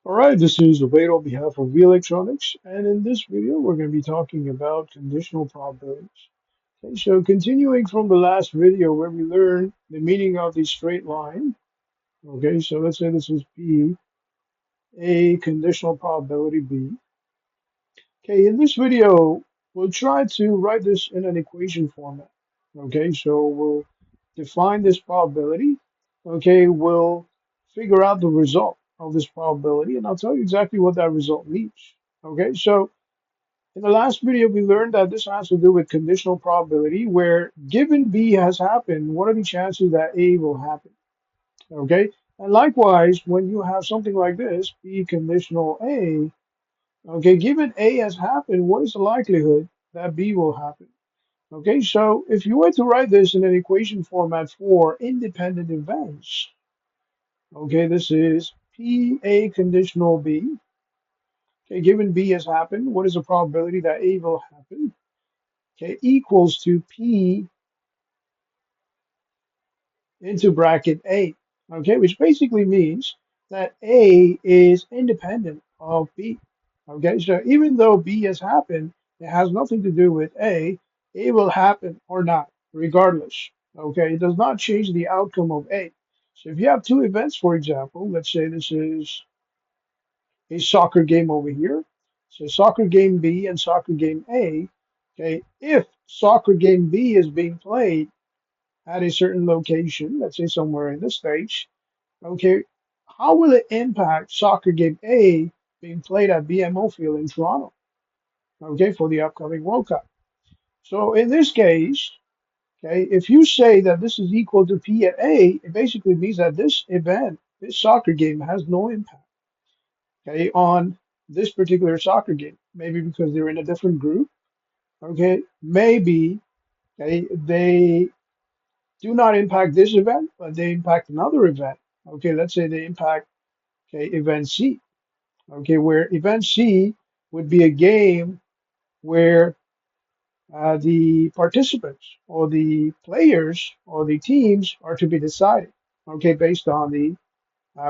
All right, this is Wade on behalf of V Electronics, and in this video, we're going to be talking about conditional probabilities. Okay, so continuing from the last video where we learned the meaning of the straight line. Okay, so let's say this is P, A conditional probability B. Okay, in this video, we'll try to write this in an equation format. Okay, so we'll define this probability. Okay, we'll figure out the result of this probability, and I'll tell you exactly what that result means. Okay, so in the last video, we learned that this has to do with conditional probability, where given B has happened, what are the chances that A will happen? Okay, and likewise, when you have something like this, B conditional A, okay, given A has happened, what is the likelihood that B will happen? Okay, so if you were to write this in an equation format for independent events, okay, this is P A conditional B. Okay, given B has happened, what is the probability that A will happen? Okay, equals to P into bracket A. Okay, which basically means that A is independent of B. Okay, so even though B has happened, it has nothing to do with A. A will happen or not, regardless. Okay, it does not change the outcome of A. So if you have two events, for example, let's say this is a soccer game over here. So soccer game B and soccer game A. Okay, if soccer game B is being played at a certain location, let's say somewhere in the States, okay, how will it impact soccer game A being played at BMO Field in Toronto, okay, for the upcoming World Cup? So in this case, okay, if you say that this is equal to P at A, it basically means that this event, this soccer game, has no impact, okay, on this particular soccer game. Maybe because they're in a different group, okay, maybe okay, they do not impact this event, but they impact another event. Okay, let's say they impact okay event C. Okay, where event C would be a game where the participants or the players or the teams are to be decided. Okay, based on the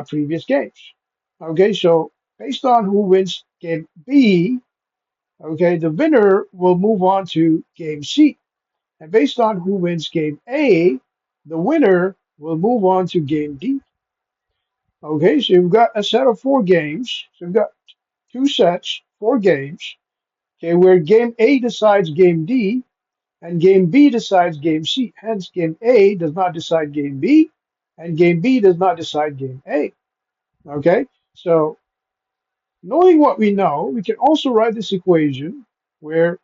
previous games. Okay, so based on who wins game B, okay, the winner will move on to game C. And based on who wins game A, the winner will move on to game D. Okay, so you've got a set of four games. So you've got two sets, four games. Okay, where game A decides game D and game B decides game C. Hence, game A does not decide game B, and game B does not decide game A. Okay, so knowing what we know, we can also write this equation where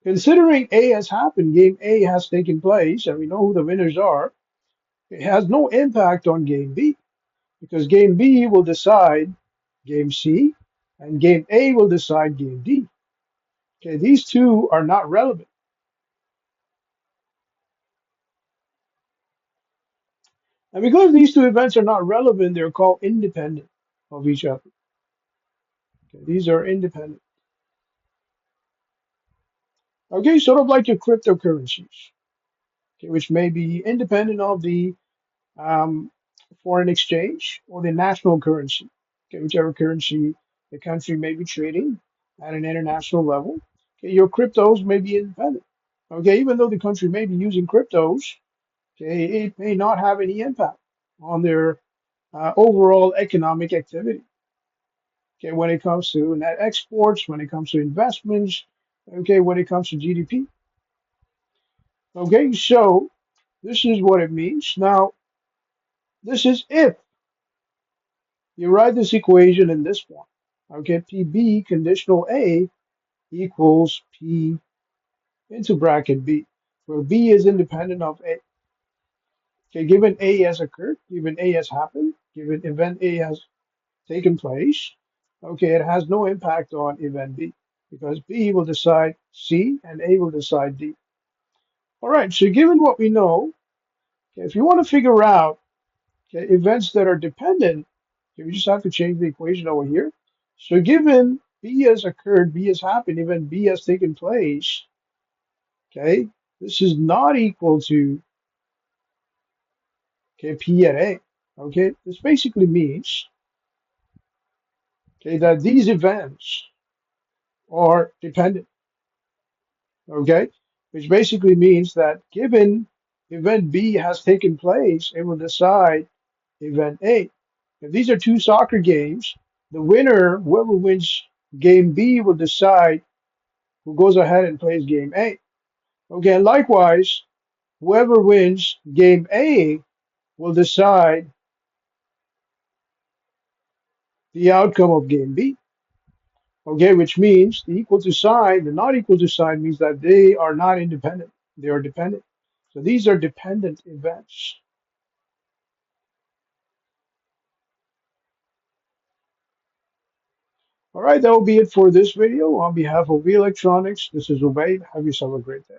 considering A has happened, game A has taken place, and we know who the winners are, it has no impact on game B because game B will decide game C and game A will decide game D. Okay, these two are not relevant. And because these two events are not relevant, they're called independent of each other. Okay, these are independent. Okay, sort of like your cryptocurrencies, okay, which may be independent of the um, foreign exchange or the national currency, okay, whichever currency the country may be trading at an international level. Okay, your cryptos may be independent. Okay, even though the country may be using cryptos, okay, it may not have any impact on their overall economic activity. Okay, when it comes to net exports, when it comes to investments, okay, when it comes to GDP. Okay, so this is what it means. Now, this is if you write this equation in this form. Okay, PB conditional A equals P into bracket B, where B is independent of A. Okay, given A has occurred, given A has happened, given event A has taken place, okay, it has no impact on event B because B will decide C and A will decide D. All right, so given what we know, okay, if you want to figure out okay, events that are dependent, okay, we just have to change the equation over here. So given B has occurred, B has happened, event B has taken place, okay, this is not equal to okay, P at A. Okay, this basically means, okay, that these events are dependent. Okay, which basically means that given event B has taken place, it will decide event A. If these are two soccer games, the winner, whoever wins game B, will decide who goes ahead and plays game A. Okay, and likewise, whoever wins game A will decide the outcome of game B. Okay, which means the equal to sign, the not equal to sign means that they are not independent. They are dependent. So these are dependent events. All right, that will be it for this video. On behalf of V Electronics, this is Ubaid. Have yourself a great day.